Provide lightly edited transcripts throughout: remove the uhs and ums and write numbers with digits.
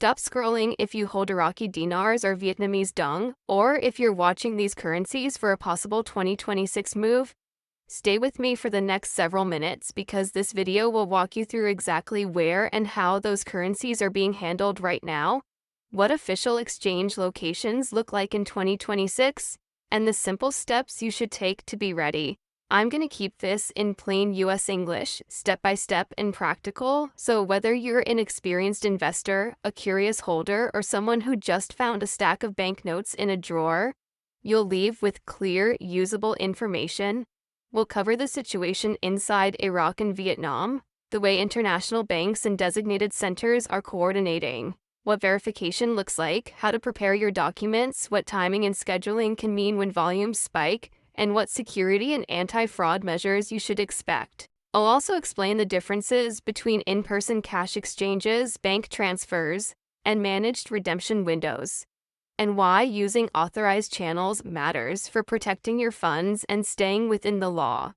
Stop scrolling if you hold Iraqi dinars or Vietnamese dong, or if you're watching these currencies for a possible 2026 move. Stay with me for the next several minutes because this video will walk you through exactly where and how those currencies are being handled right now, what official exchange locations look like in 2026, and the simple steps you should take to be ready. I'm going to keep this in plain US English, step by step and practical, so whether you're an experienced investor, a curious holder, or someone who just found a stack of banknotes in a drawer, you'll leave with clear, usable information. We'll cover the situation inside Iraq and Vietnam, the way international banks and designated centers are coordinating, what verification looks like, how to prepare your documents, what timing and scheduling can mean when volumes spike, and what security and anti-fraud measures you should expect. I'll also explain the differences between in-person cash exchanges, bank transfers, and managed redemption windows, and why using authorized channels matters for protecting your funds and staying within the law.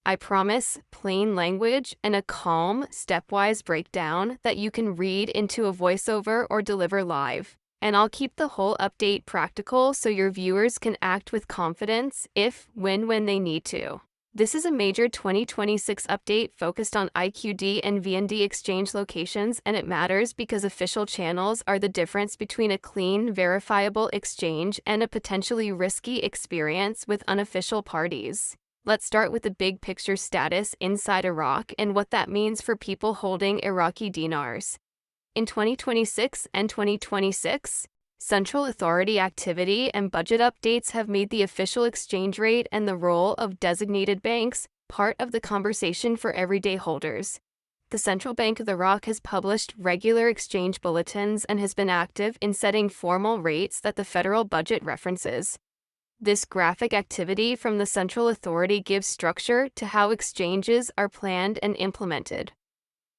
I promise plain language and a calm, stepwise breakdown that you can read into a voiceover or deliver live. And I'll keep the whole update practical so your viewers can act with confidence when they need to. This is a major 2026 update focused on IQD and VND exchange locations, and it matters because official channels are the difference between a clean, verifiable exchange and a potentially risky experience with unofficial parties. Let's start with the big picture status inside Iraq and what that means for people holding Iraqi dinars. In 2026 and 2026, central authority activity and budget updates have made the official exchange rate and the role of designated banks part of the conversation for everyday holders. The Central Bank of Iraq has published regular exchange bulletins and has been active in setting formal rates that the federal budget references. This graphic activity from the central authority gives structure to how exchanges are planned and implemented.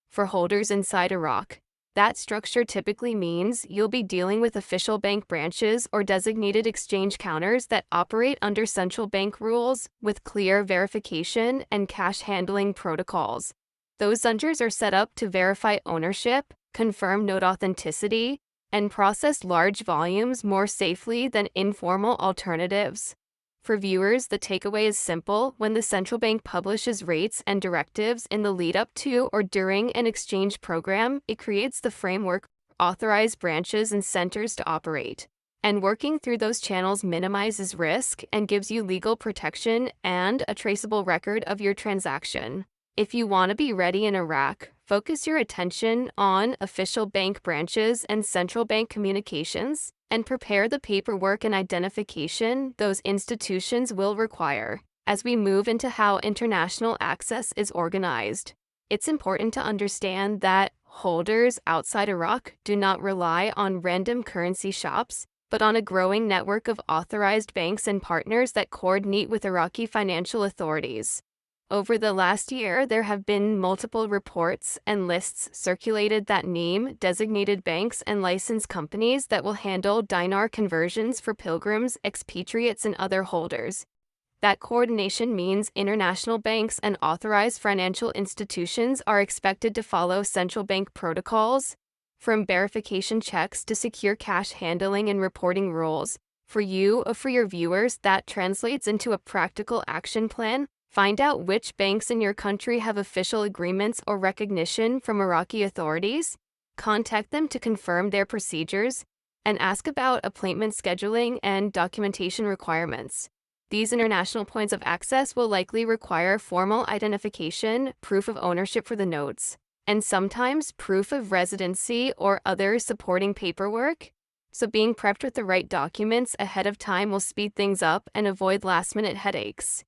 For holders inside Iraq, that structure typically means you'll be dealing with official bank branches or designated exchange counters that operate under central bank rules with clear verification and cash handling protocols. Those centers are set up to verify ownership, confirm note authenticity, and process large volumes more safely than informal alternatives. For viewers, the takeaway is simple. When the central bank publishes rates and directives in the lead-up to or during an exchange program, it creates the framework for authorized branches and centers to operate. And working through those channels minimizes risk and gives you legal protection and a traceable record of your transaction. If you want to be ready in Iraq, focus your attention on official bank branches and central bank communications, and prepare the paperwork and identification those institutions will require. As we move into how international access is organized, it's important to understand that holders outside Iraq do not rely on random currency shops, but on a growing network of authorized banks and partners that coordinate with Iraqi financial authorities. Over the last year, there have been multiple reports and lists circulated that name designated banks and licensed companies that will handle dinar conversions for pilgrims, expatriates, and other holders. That coordination means international banks and authorized financial institutions are expected to follow central bank protocols, from verification checks to secure cash handling and reporting rules. For you or for your viewers, that translates into a practical action plan. Find out which banks in your country have official agreements or recognition from Iraqi authorities, contact them to confirm their procedures, and ask about appointment scheduling and documentation requirements. These international points of access will likely require formal identification, proof of ownership for the notes, and sometimes proof of residency or other supporting paperwork. So being prepped with the right documents ahead of time will speed things up and avoid last-minute headaches.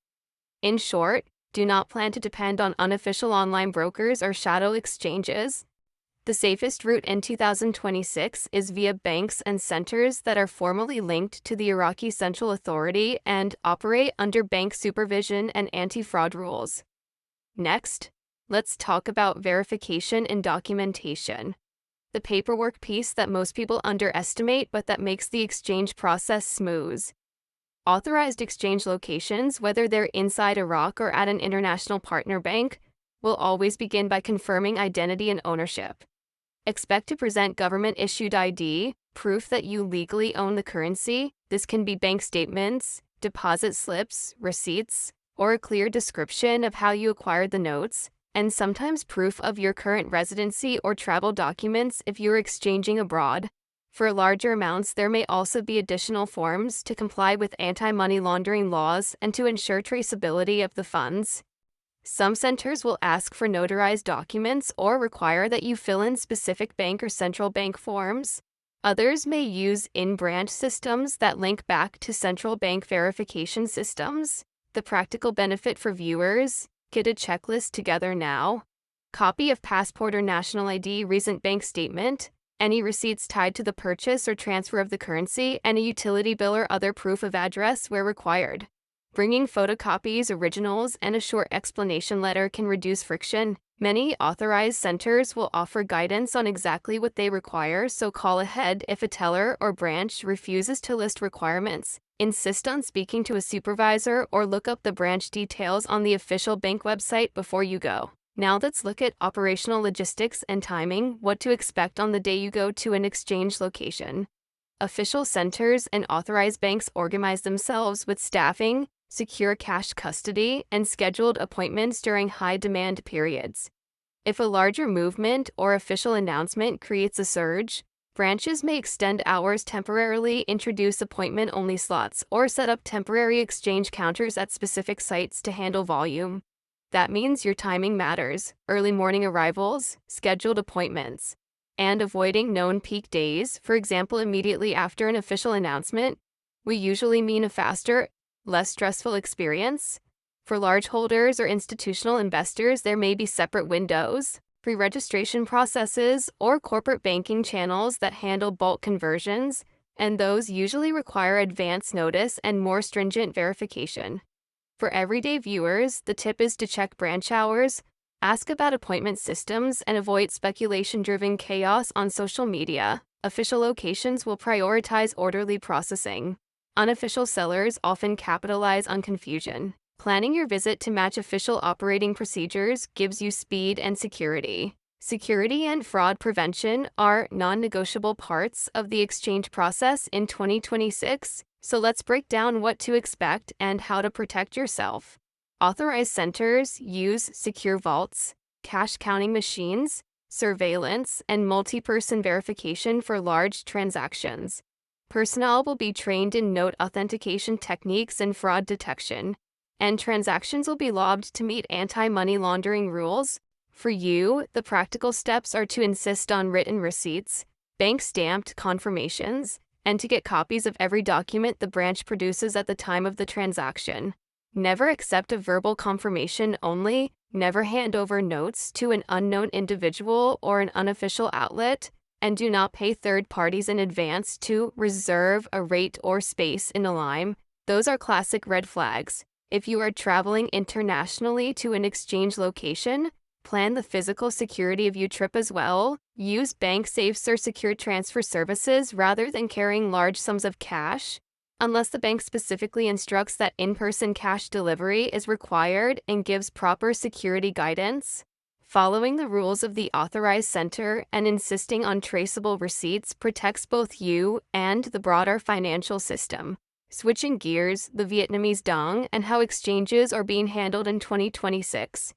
In short, do not plan to depend on unofficial online brokers or shadow exchanges. The safest route in 2026 is via banks and centers that are formally linked to the Iraqi Central Authority and operate under bank supervision and anti-fraud rules. Next, let's talk about verification and documentation. The paperwork piece that most people underestimate but that makes the exchange process smooth. Authorized exchange locations, whether they're inside Iraq or at an international partner bank, will always begin by confirming identity and ownership. Expect to present government-issued ID, proof that you legally own the currency. This can be bank statements, deposit slips, receipts, or a clear description of how you acquired the notes, and sometimes proof of your current residency or travel documents if you're exchanging abroad. For larger amounts, there may also be additional forms to comply with anti-money laundering laws and to ensure traceability of the funds. Some centers will ask for notarized documents or require that you fill in specific bank or central bank forms. Others may use in-branch systems that link back to central bank verification systems. The practical benefit for viewers: get a checklist together now. Copy of passport or national ID, recent bank statement, any receipts tied to the purchase or transfer of the currency, and a utility bill or other proof of address where required. Bringing photocopies, originals, and a short explanation letter can reduce friction. Many authorized centers will offer guidance on exactly what they require, so call ahead if a teller or branch refuses to list requirements. Insist on speaking to a supervisor or look up the branch details on the official bank website before you go. Now let's look at operational logistics and timing, what to expect on the day you go to an exchange location. Official centers and authorized banks organize themselves with staffing, secure cash custody, and scheduled appointments during high-demand periods. If a larger movement or official announcement creates a surge, branches may extend hours temporarily, introduce appointment-only slots, or set up temporary exchange counters at specific sites to handle volume. That means your timing matters: early morning arrivals, scheduled appointments, and avoiding known peak days, for example immediately after an official announcement, will usually mean a faster, less stressful experience. For large holders or institutional investors, there may be separate windows, pre-registration processes, or corporate banking channels that handle bulk conversions, and those usually require advance notice and more stringent verification. For everyday viewers, the tip is to check branch hours, ask about appointment systems, and avoid speculation-driven chaos on social media. Official locations will prioritize orderly processing. Unofficial sellers often capitalize on confusion. Planning your visit to match official operating procedures gives you speed and security. Security and fraud prevention are non-negotiable parts of the exchange process in 2026, so let's break down what to expect and how to protect yourself. Authorized centers use secure vaults, cash counting machines, surveillance, and multi-person verification for large transactions. Personnel will be trained in note authentication techniques and fraud detection, and transactions will be logged to meet anti-money laundering rules. For you, the practical steps are to insist on written receipts, bank-stamped confirmations, and to get copies of every document the branch produces at the time of the transaction. Never accept a verbal confirmation only. Never hand over notes to an unknown individual or an unofficial outlet, and do not pay third parties in advance to reserve a rate or space in a line. Those are classic red flags. If you are traveling internationally to an exchange location, plan the physical security of your trip as well. Use bank safes or secure transfer services rather than carrying large sums of cash, unless the bank specifically instructs that in-person cash delivery is required and gives proper security guidance. Following the rules of the authorized center and insisting on traceable receipts protects both you and the broader financial system. Switching gears, the Vietnamese dong and how exchanges are being handled in 2026.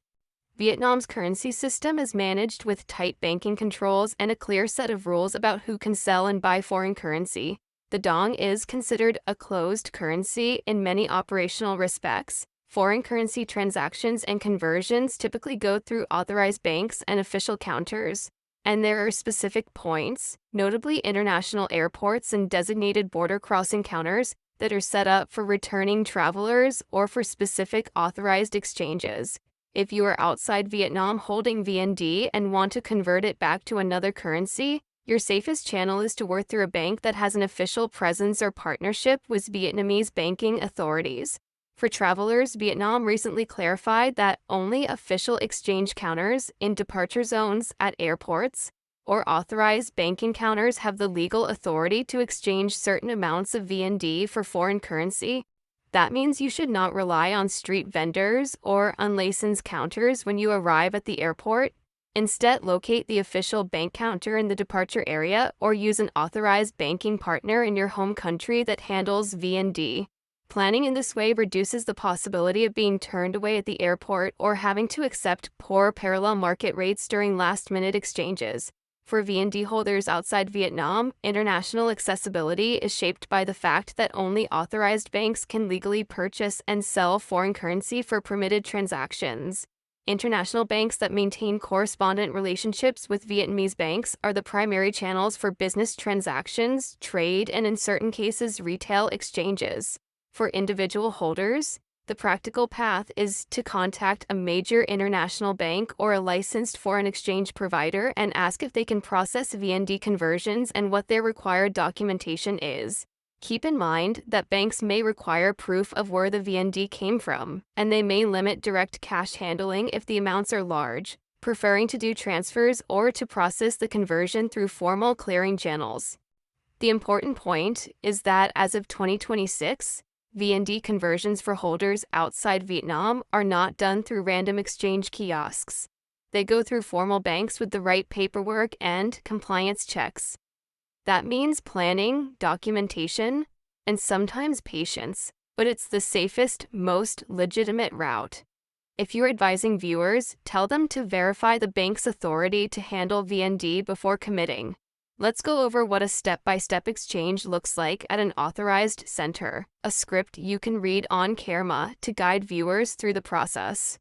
Vietnam's currency system is managed with tight banking controls and a clear set of rules about who can sell and buy foreign currency. The dong is considered a closed currency in many operational respects. Foreign currency transactions and conversions typically go through authorized banks and official counters, and there are specific points, notably international airports and designated border crossing counters, that are set up for returning travelers or for specific authorized exchanges. If you are outside Vietnam holding VND and want to convert it back to another currency, your safest channel is to work through a bank that has an official presence or partnership with Vietnamese banking authorities. For travelers, Vietnam recently clarified that only official exchange counters in departure zones at airports or authorized banking counters have the legal authority to exchange certain amounts of VND for foreign currency. That means you should not rely on street vendors or unlicensed counters when you arrive at the airport. Instead, locate the official bank counter in the departure area or use an authorized banking partner in your home country that handles VND. Planning in this way reduces the possibility of being turned away at the airport or having to accept poor parallel market rates during last-minute exchanges. For VND holders outside Vietnam, international accessibility is shaped by the fact that only authorized banks can legally purchase and sell foreign currency for permitted transactions. International banks that maintain correspondent relationships with Vietnamese banks are the primary channels for business transactions, trade, and in certain cases, retail exchanges. For individual holders, the practical path is to contact a major international bank or a licensed foreign exchange provider and ask if they can process VND conversions and what their required documentation is. Keep in mind that banks may require proof of where the VND came from, and they may limit direct cash handling if the amounts are large, preferring to do transfers or to process the conversion through formal clearing channels. The important point is that as of 2026, VND conversions for holders outside Vietnam are not done through random exchange kiosks. They go through formal banks with the right paperwork and compliance checks. That means planning, documentation, and sometimes patience, but it's the safest, most legitimate route. If you're advising viewers, tell them to verify the bank's authority to handle VND before committing. Let's go over what a step-by-step exchange looks like at an authorized center, a script you can read on camera to guide viewers through the process.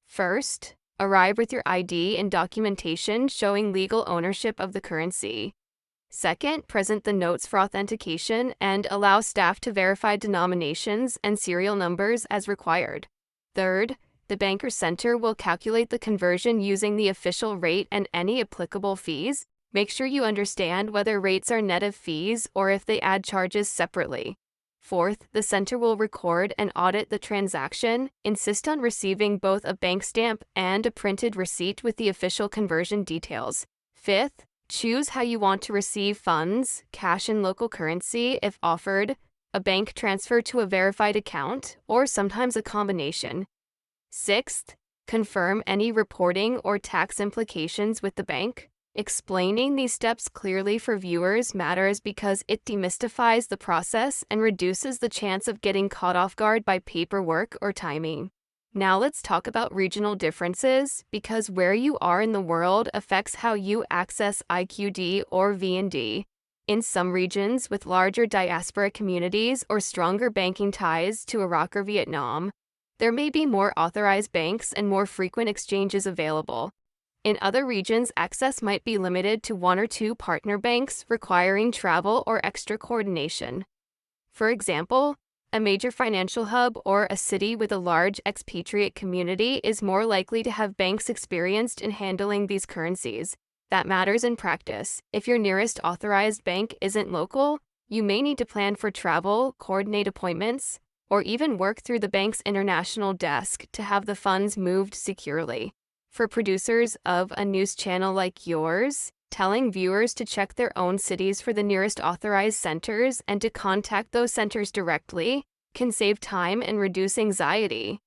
First, arrive with your ID and documentation showing legal ownership of the currency. Second, present the notes for authentication and allow staff to verify denominations and serial numbers as required. Third, the banker center will calculate the conversion using the official rate and any applicable fees. Make sure you understand whether rates are net of fees or if they add charges separately. Fourth, the center will record and audit the transaction. Insist on receiving both a bank stamp and a printed receipt with the official conversion details. Fifth, choose how you want to receive funds, cash in local currency if offered, a bank transfer to a verified account, or sometimes a combination. Sixth, confirm any reporting or tax implications with the bank. Explaining these steps clearly for viewers matters because it demystifies the process and reduces the chance of getting caught off guard by paperwork or timing. Now let's talk about regional differences, because where you are in the world affects how you access IQD or VND. In some regions with larger diaspora communities or stronger banking ties to Iraq or Vietnam, there may be more authorized banks and more frequent exchanges available. In other regions, access might be limited to one or two partner banks, requiring travel or extra coordination. For example, a major financial hub or a city with a large expatriate community is more likely to have banks experienced in handling these currencies. That matters in practice. If your nearest authorized bank isn't local, you may need to plan for travel, coordinate appointments, or even work through the bank's international desk to have the funds moved securely. For producers of a news channel like yours, telling viewers to check their own cities for the nearest authorized centers and to contact those centers directly can save time and reduce anxiety.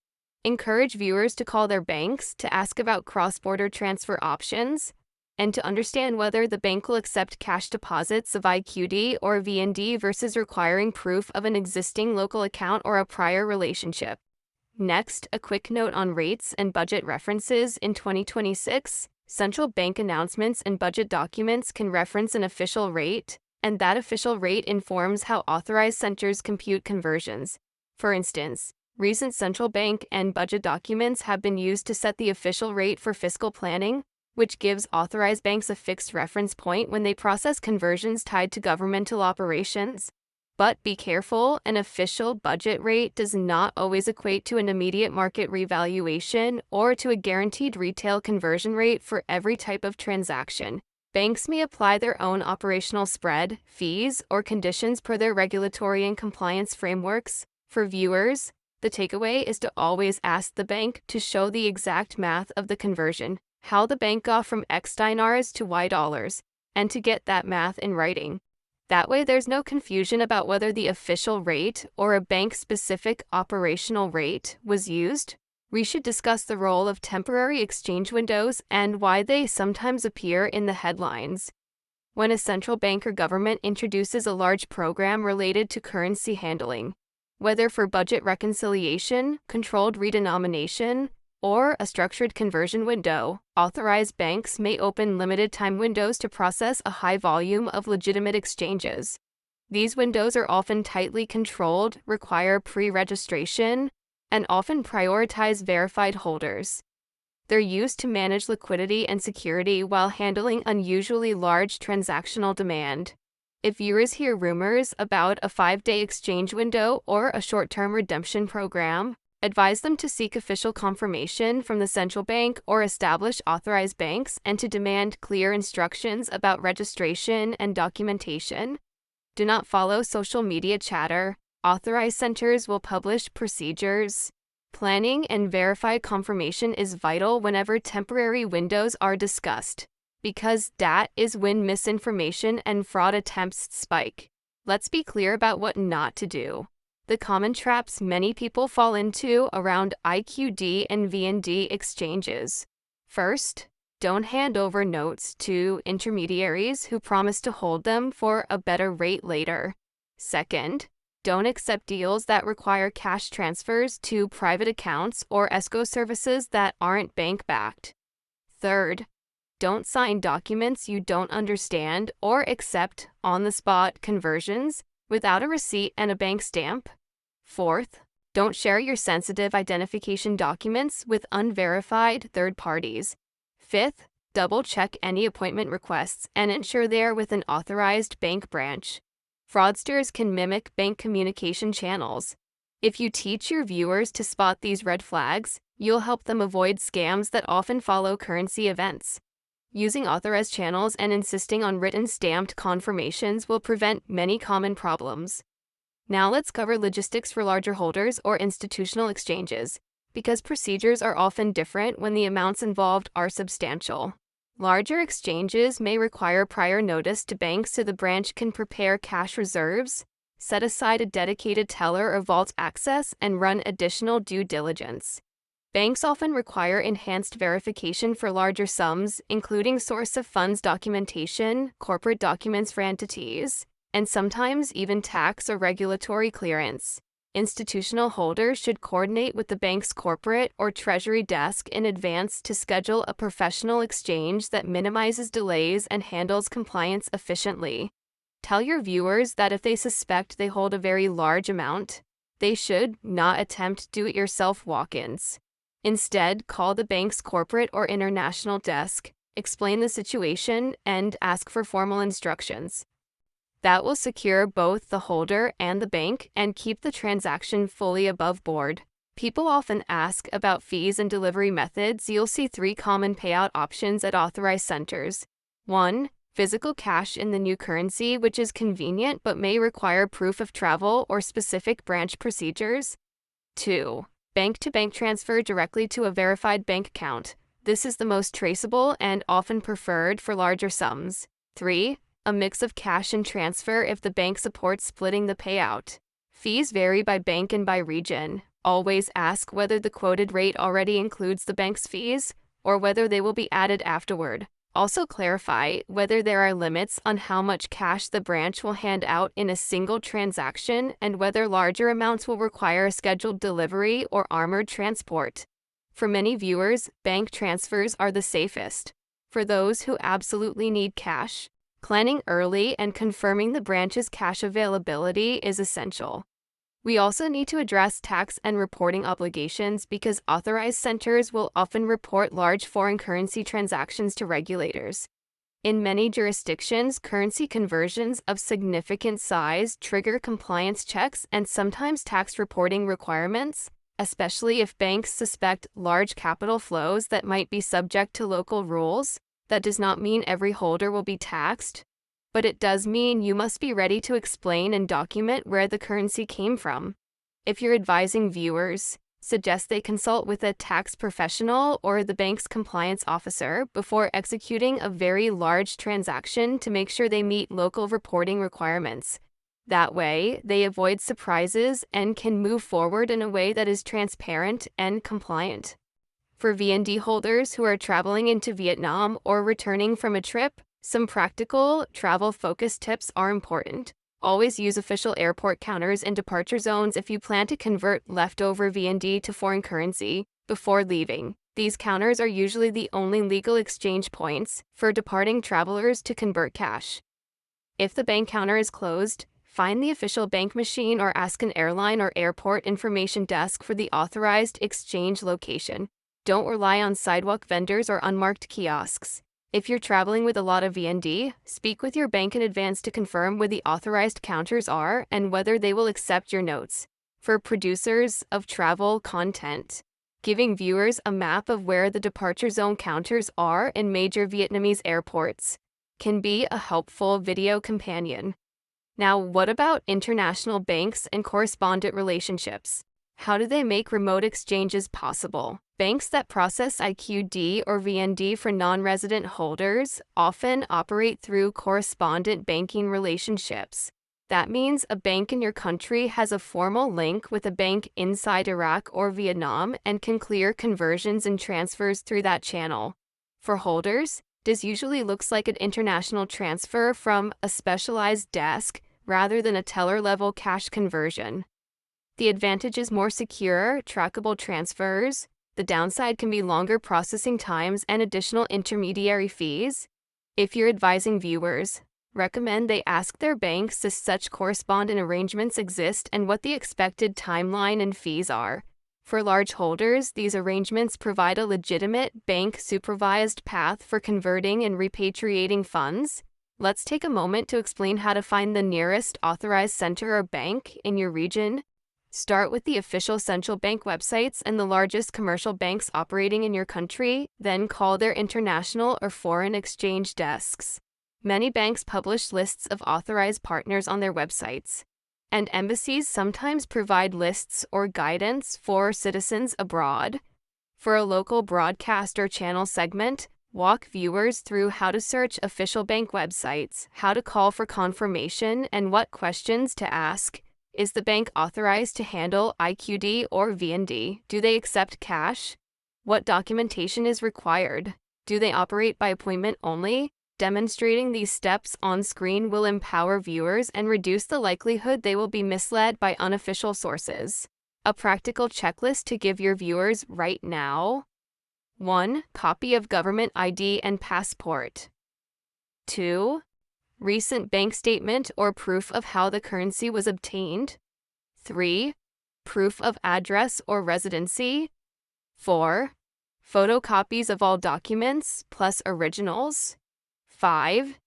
Encourage viewers to call their banks to ask about cross-border transfer options and to understand whether the bank will accept cash deposits of IQD or VND versus requiring proof of an existing local account or a prior relationship. Next, a quick note on rates and budget references. In 2026, central bank announcements and budget documents can reference an official rate, and that official rate informs how authorized centers compute conversions. For instance, recent central bank and budget documents have been used to set the official rate for fiscal planning, which gives authorized banks a fixed reference point when they process conversions tied to governmental operations. But be careful, an official budget rate does not always equate to an immediate market revaluation or to a guaranteed retail conversion rate for every type of transaction. Banks may apply their own operational spread, fees, or conditions per their regulatory and compliance frameworks. For viewers, the takeaway is to always ask the bank to show the exact math of the conversion, how the bank got from X dinars to Y dollars, and to get that math in writing. That way there's no confusion about whether the official rate or a bank-specific operational rate was used. We should discuss the role of temporary exchange windows and why they sometimes appear in the headlines. When a central bank or government introduces a large program related to currency handling, whether for budget reconciliation, controlled redenomination, or a structured conversion window, authorized banks may open limited time windows to process a high volume of legitimate exchanges. These windows are often tightly controlled, require pre-registration, and often prioritize verified holders. They're used to manage liquidity and security while handling unusually large transactional demand. If viewers hear rumors about a 5-day exchange window or a short-term redemption program, advise them to seek official confirmation from the central bank or establish authorized banks and to demand clear instructions about registration and documentation. Do not follow social media chatter. Authorized centers will publish procedures. Planning and verified confirmation is vital whenever temporary windows are discussed, because that is when misinformation and fraud attempts spike. Let's be clear about what not to do. The common traps many people fall into around IQD and VND exchanges. First, don't hand over notes to intermediaries who promise to hold them for a better rate later. Second, don't accept deals that require cash transfers to private accounts or escrow services that aren't bank-backed. Third, don't sign documents you don't understand or accept on-the-spot conversions without a receipt and a bank stamp. Fourth, don't share your sensitive identification documents with unverified third parties. Fifth, double-check any appointment requests and ensure they are with an authorized bank branch. Fraudsters can mimic bank communication channels. If you teach your viewers to spot these red flags, you'll help them avoid scams that often follow currency events. Using authorized channels and insisting on written stamped confirmations will prevent many common problems. Now let's cover logistics for larger holders or institutional exchanges, because procedures are often different when the amounts involved are substantial. Larger exchanges may require prior notice to banks so the branch can prepare cash reserves, set aside a dedicated teller or vault access, and run additional due diligence. Banks often require enhanced verification for larger sums, including source of funds documentation, corporate documents for entities, and sometimes even tax or regulatory clearance. Institutional holders should coordinate with the bank's corporate or treasury desk in advance to schedule a professional exchange that minimizes delays and handles compliance efficiently. Tell your viewers that if they suspect they hold a very large amount, they should not attempt do-it-yourself walk-ins. Instead, call the bank's corporate or international desk, explain the situation, and ask for formal instructions. That will secure both the holder and the bank and keep the transaction fully above board. People often ask about fees and delivery methods. You'll see 3 common payout options at authorized centers. 1. Physical cash in the new currency, which is convenient but may require proof of travel or specific branch procedures. 2. Bank-to-bank transfer directly to a verified bank account. This is the most traceable and often preferred for larger sums. 3. A mix of cash and transfer if the bank supports splitting the payout. Fees vary by bank and by region. Always ask whether the quoted rate already includes the bank's fees or whether they will be added afterward. Also clarify whether there are limits on how much cash the branch will hand out in a single transaction and whether larger amounts will require a scheduled delivery or armored transport. For many viewers, bank transfers are the safest. For those who absolutely need cash, planning early and confirming the branch's cash availability is essential. We also need to address tax and reporting obligations because authorized centers will often report large foreign currency transactions to regulators. In many jurisdictions, currency conversions of significant size trigger compliance checks and sometimes tax reporting requirements, especially if banks suspect large capital flows that might be subject to local rules. That does not mean every holder will be taxed, but it does mean you must be ready to explain and document where the currency came from. If you're advising viewers, suggest they consult with a tax professional or the bank's compliance officer before executing a very large transaction to make sure they meet local reporting requirements. That way, they avoid surprises and can move forward in a way that is transparent and compliant. For VND holders who are traveling into Vietnam or returning from a trip, some practical, travel-focused tips are important. Always use official airport counters and departure zones if you plan to convert leftover VND to foreign currency before leaving. These counters are usually the only legal exchange points for departing travelers to convert cash. If the bank counter is closed, find the official bank machine or ask an airline or airport information desk for the authorized exchange location. Don't rely on sidewalk vendors or unmarked kiosks. If you're traveling with a lot of VND, speak with your bank in advance to confirm where the authorized counters are and whether they will accept your notes. For producers of travel content, giving viewers a map of where the departure zone counters are in major Vietnamese airports can be a helpful video companion. Now, what about international banks and correspondent relationships? How do they make remote exchanges possible? Banks that process IQD or VND for non-resident holders often operate through correspondent banking relationships. That means a bank in your country has a formal link with a bank inside Iraq or Vietnam and can clear conversions and transfers through that channel. For holders, this usually looks like an international transfer from a specialized desk rather than a teller-level cash conversion. The advantage is more secure, trackable transfers. The downside can be longer processing times and additional intermediary fees. If you're advising viewers, recommend they ask their banks if such correspondent arrangements exist and what the expected timeline and fees are. For large holders, these arrangements provide a legitimate, bank-supervised path for converting and repatriating funds. Let's take a moment to explain how to find the nearest authorized center or bank in your region. Start with the official central bank websites and the largest commercial banks operating in your country, then call their international or foreign exchange desks. Many banks publish lists of authorized partners on their websites, and embassies sometimes provide lists or guidance for citizens abroad. For a local broadcast or channel segment, walk viewers through how to search official bank websites, how to call for confirmation, and what questions to ask. Is the bank authorized to handle IQD or VND? Do they accept cash? What documentation is required? Do they operate by appointment only? Demonstrating these steps on screen will empower viewers and reduce the likelihood they will be misled by unofficial sources. A practical checklist to give your viewers right now. 1. Copy of government ID and passport. 2. Recent bank statement or proof of how the currency was obtained. 3. Proof of address or residency. 4. Photocopies of all documents plus originals. 5.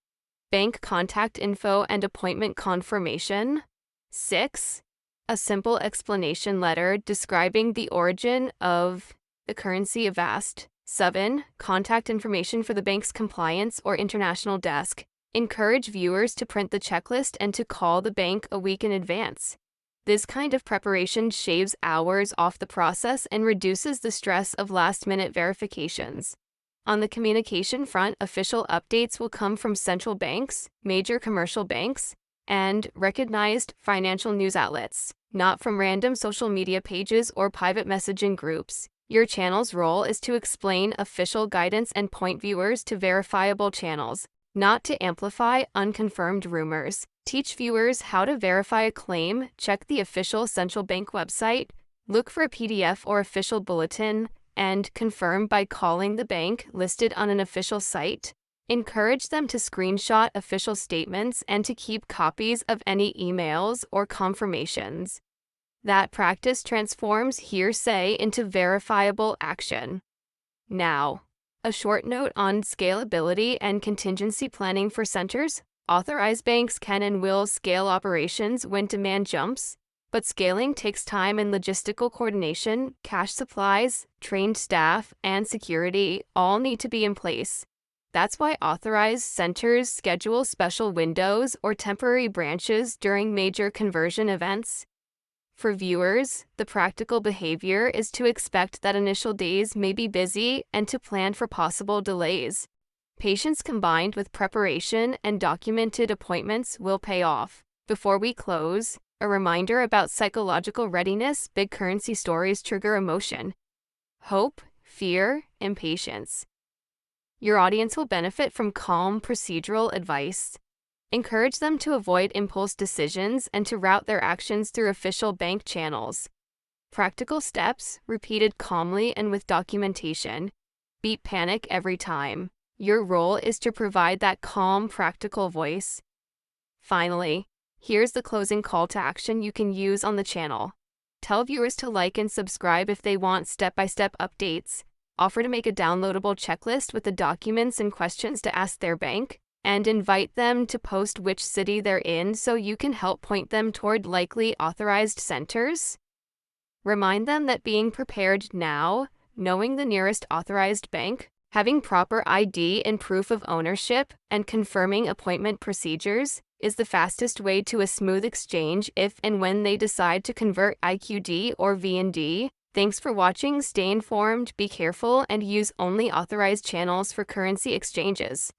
Bank contact info and appointment confirmation. 6. A simple explanation letter describing the origin of the currency asked. 7. Contact information for the bank's compliance or international desk. Encourage viewers to print the checklist and to call the bank a week in advance. This kind of preparation shaves hours off the process and reduces the stress of last-minute verifications. On the communication front, official updates will come from central banks, major commercial banks, and recognized financial news outlets, not from random social media pages or private messaging groups. Your channel's role is to explain official guidance and point viewers to verifiable channels, not to amplify unconfirmed rumors. Teach viewers how to verify a claim, check the official central bank website, look for a PDF or official bulletin, and confirm by calling the bank listed on an official site. Encourage them to screenshot official statements and to keep copies of any emails or confirmations. That practice transforms hearsay into verifiable action. Now, a short note on scalability and contingency planning for centers. Authorized banks can and will scale operations when demand jumps, but scaling takes time and logistical coordination. Cash supplies, trained staff, and security all need to be in place. That's why authorized centers schedule special windows or temporary branches during major conversion events. For viewers, the practical behavior is to expect that initial days may be busy and to plan for possible delays. Patience combined with preparation and documented appointments will pay off. Before we close, a reminder about psychological readiness. Big currency stories trigger emotion, hope, fear, impatience. Your audience will benefit from calm, procedural advice. Encourage them to avoid impulse decisions and to route their actions through official bank channels. Practical steps, repeated calmly and with documentation. Beat panic every time. Your role is to provide that calm, practical voice. Finally, here's the closing call to action you can use on the channel. Tell viewers to like and subscribe if they want step-by-step updates. Offer to make a downloadable checklist with the documents and questions to ask their bank, and invite them to post which city they're in so you can help point them toward likely authorized centers. Remind them that being prepared now, knowing the nearest authorized bank, having proper ID and proof of ownership, and confirming appointment procedures is the fastest way to a smooth exchange if and when they decide to convert IQD or VND. Thanks for watching. Stay informed, be careful, and use only authorized channels for currency exchanges.